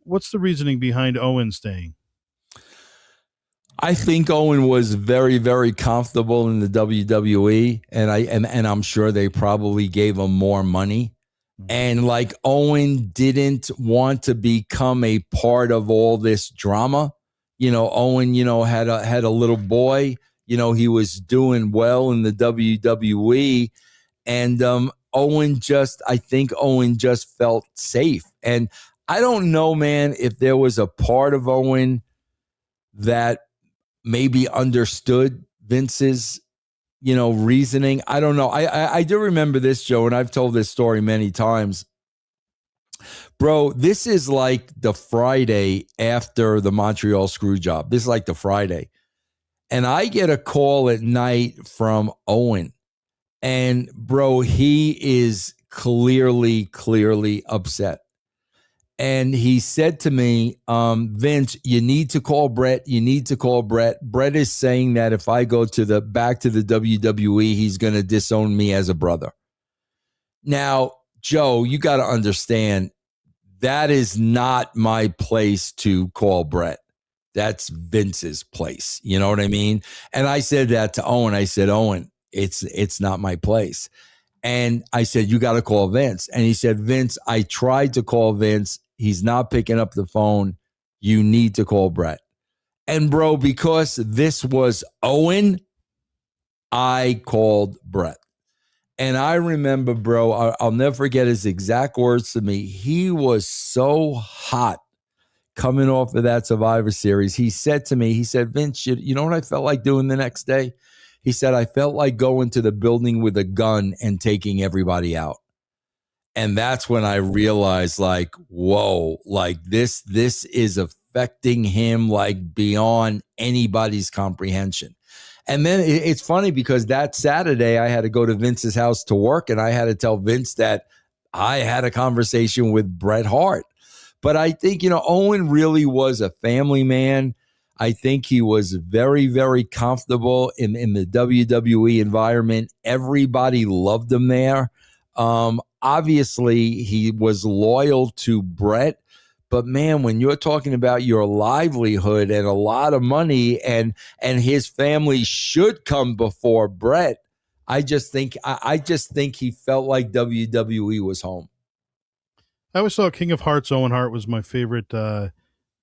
What's the reasoning behind Owen staying? I think Owen was very, very comfortable in the WWE, and I'm sure they probably gave him more money. And like, Owen didn't want to become a part of all this drama. Owen, had a little boy. He was doing well in the WWE, and I think Owen just felt safe. And I don't know, man, if there was a part of Owen that maybe understood Vince's, reasoning. I don't know. I do remember this, Joe, and I've told this story many times. Bro, this is like the Friday after the Montreal Screwjob. This is like the Friday. And I get a call at night from Owen. And, bro, he is clearly upset. And he said to me, Vince, you need to call Bret. You need to call Bret. Bret is saying that if I go back to the WWE, he's going to disown me as a brother. Now, Joe, you got to understand, that is not my place to call Bret. That's Vince's place. You know what I mean? And I said that to Owen. I said, Owen, it's not my place. And I said, you got to call Vince. And he said, Vince, I tried to call Vince. He's not picking up the phone. You need to call Bret. And, bro, because this was Owen, I called Bret. And I remember, bro, I'll never forget his exact words to me. He was so hot coming off of that Survivor Series. He said to me, Vince, you know what I felt like doing the next day? He said, I felt like going to the building with a gun and taking everybody out. And that's when I realized, like, whoa, like this is affecting him like beyond anybody's comprehension. And then it's funny because that Saturday I had to go to Vince's house to work, and I had to tell Vince that I had a conversation with Bret Hart. But I think, Owen really was a family man. I think he was very, very comfortable in the WWE environment. Everybody loved him there. Obviously, he was loyal to Bret. But, man, when you're talking about your livelihood and a lot of money, and his family should come before Bret, I just think he felt like WWE was home. I always thought King of Hearts, Owen Hart, was my favorite,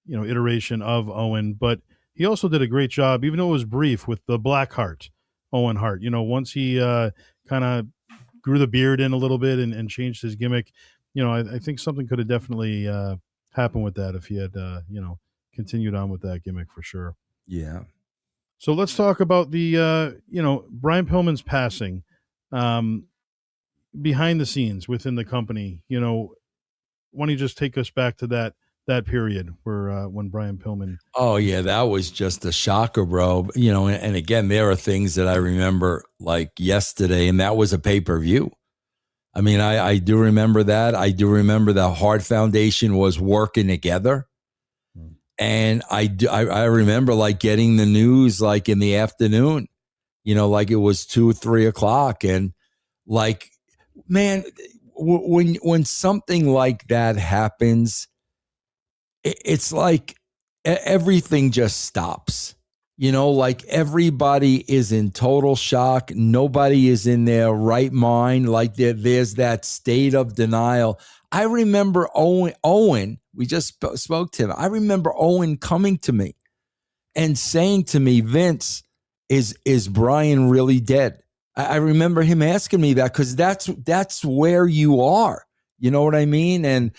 iteration of Owen. But he also did a great job, even though it was brief, with the Black Heart, Owen Hart. Once he kind of grew the beard in a little bit and changed his gimmick, I think something could have definitely happened with that if he had, continued on with that gimmick for sure. Yeah. So let's talk about the, Brian Pillman's passing, behind the scenes within the company. Why don't you just take us back to that period where when Brian Pillman? Oh yeah, that was just a shocker, bro. And again, there are things that I remember like yesterday, and that was a pay-per-view. I mean, I do remember that. I do remember the Hart Foundation was working together. And I remember like getting the news like in the afternoon, like it was 2 or 3 o'clock. And like, man, when something like that happens, it's like everything just stops. Like everybody is in total shock. Nobody is in their right mind. Like there's that state of denial. I remember Owen, we just spoke to him. I remember Owen coming to me and saying to me, Vince, is Bruen really dead? I remember him asking me that because that's where you are. You know what I mean? And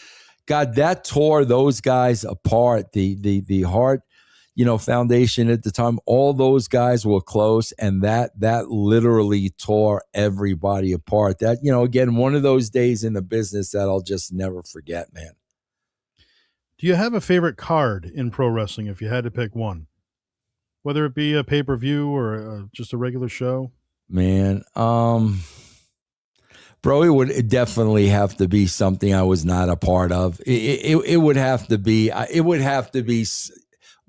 God, that tore those guys apart. The Heart, foundation at the time, all those guys were close, and that literally tore everybody apart. That, again, one of those days in the business that I'll just never forget, man. Do you have a favorite card in pro wrestling if you had to pick one? Whether it be a pay-per-view or just a regular show? Man, bro, it would definitely have to be something I was not a part of. It would have to be.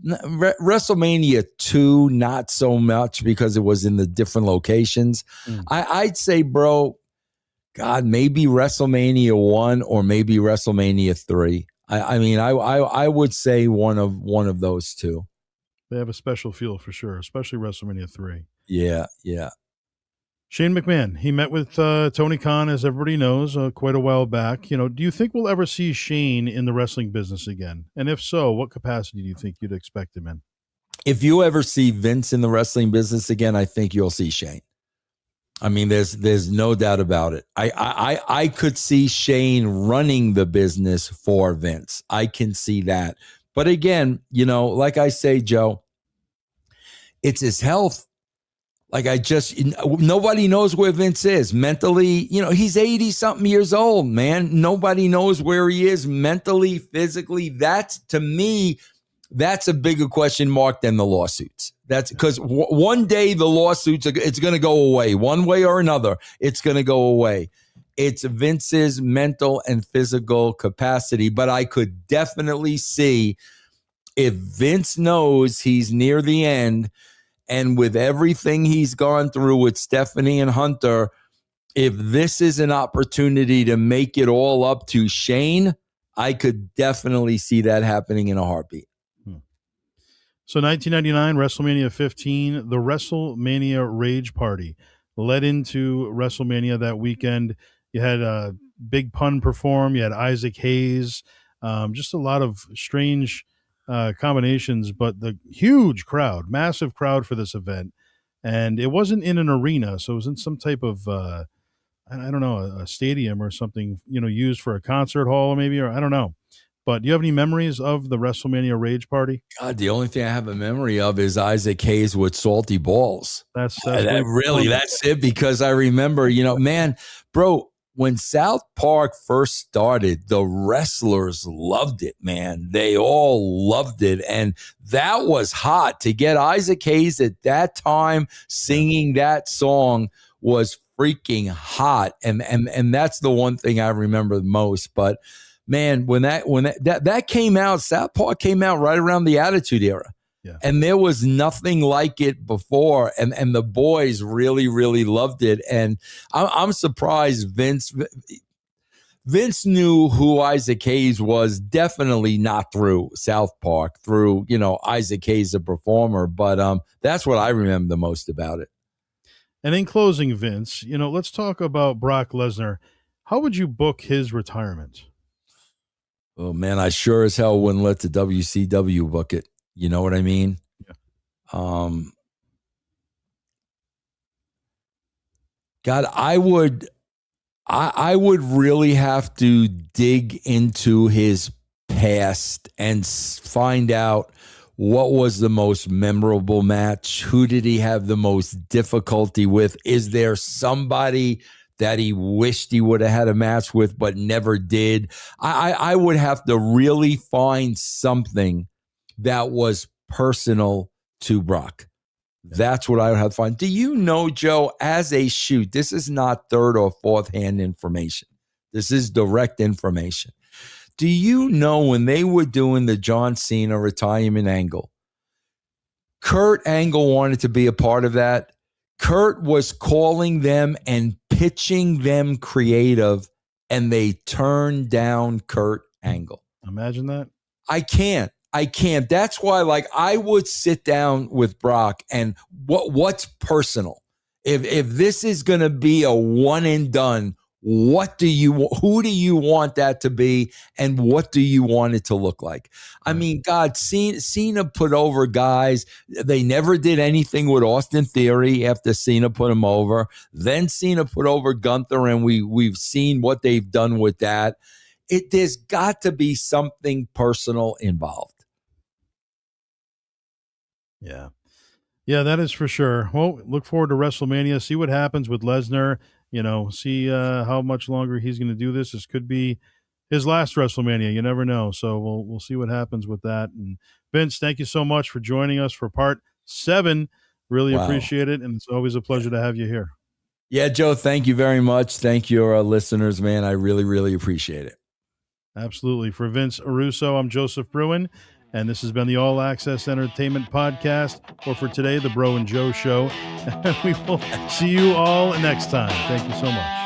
WrestleMania 2, not so much because it was in the different locations. I'd say, bro, God, maybe WrestleMania 1 or maybe WrestleMania 3. I would say one of those two. They have a special feel for sure, especially WrestleMania 3. Yeah. Shane McMahon, he met with Tony Khan, as everybody knows, quite a while back. Do you think we'll ever see Shane in the wrestling business again? And if so, what capacity do you think you'd expect him in? If you ever see Vince in the wrestling business again, I think you'll see Shane. I mean, there's no doubt about it. I could see Shane running the business for Vince. I can see that. But again, like I say, Joe, it's his health. Like nobody knows where Vince is mentally. He's 80 something years old, man. Nobody knows where he is mentally, physically. To me, that's a bigger question mark than the lawsuits. That's because one day the lawsuits, it's going to go away one way or another. It's going to go away. It's Vince's mental and physical capacity. But I could definitely see if Vince knows he's near the end, and with everything he's gone through with Stephanie and Hunter, if this is an opportunity to make it all up to Shane, I could definitely see that happening in a heartbeat. So 1999, WrestleMania 15, the WrestleMania Rage Party led into WrestleMania that weekend. You had Big Pun perform. You had Isaac Hayes. Just a lot of strange combinations, but the huge crowd, massive crowd for this event. And it wasn't in an arena, so it was in some type of, I don't know, a stadium or something, used for a concert hall maybe, or I don't know. But do you have any memories of the WrestleMania Rage Party? God, the only thing I have a memory of is Isaac Hayes with salty balls. That's it, because I remember, man, bro, when South Park first started, the wrestlers loved it, man. They all loved it. And that was hot. To get Isaac Hayes at that time singing that song was freaking hot. And that's the one thing I remember the most. But man, when that came out, South Park came out right around the Attitude Era. Yeah. And there was nothing like it before, and the boys really, really loved it. And I'm surprised Vince knew who Isaac Hayes was, definitely not through South Park, through, Isaac Hayes, the performer. But that's what I remember the most about it. And in closing, Vince, let's talk about Brock Lesnar. How would you book his retirement? Oh, man, I sure as hell wouldn't let the WCW book it. You know what I mean? Yeah. God, I would really have to dig into his past and find out what was the most memorable match. Who did he have the most difficulty with? Is there somebody that he wished he would have had a match with but never did? I would have to really find something that was personal to Brock. That's what I would have to find. Do you know, Joe, as a shoot, this is not third or fourth hand information. This is direct information. Do you know when they were doing the John Cena retirement angle, Kurt Angle wanted to be a part of that. Kurt was calling them and pitching them creative, and they turned down Kurt Angle. Imagine that. I can't. I can't. That's why, like, I would sit down with Brock and what's personal. If this is going to be a one and done, who do you want that to be, and what do you want it to look like? I mean, God, Cena put over guys. They never did anything with Austin Theory after Cena put him over. Then Cena put over Gunther, and we've seen what they've done with that. There's got to be something personal involved. Yeah. Yeah, that is for sure. Well, look forward to WrestleMania. See what happens with Lesnar. See how much longer he's going to do this. This could be his last WrestleMania. You never know. So we'll see what happens with that. And Vince, thank you so much for joining us for part 7. Really appreciate it, and it's always a pleasure to have you here. Yeah, Joe, thank you very much. Thank you, our listeners, man. I really, really appreciate it. Absolutely. For Vince Russo, I'm Joseph Bruen, and this has been the All Access Entertainment Podcast, or for today, the Bro and Joe Show. We will see you all next time. Thank you so much.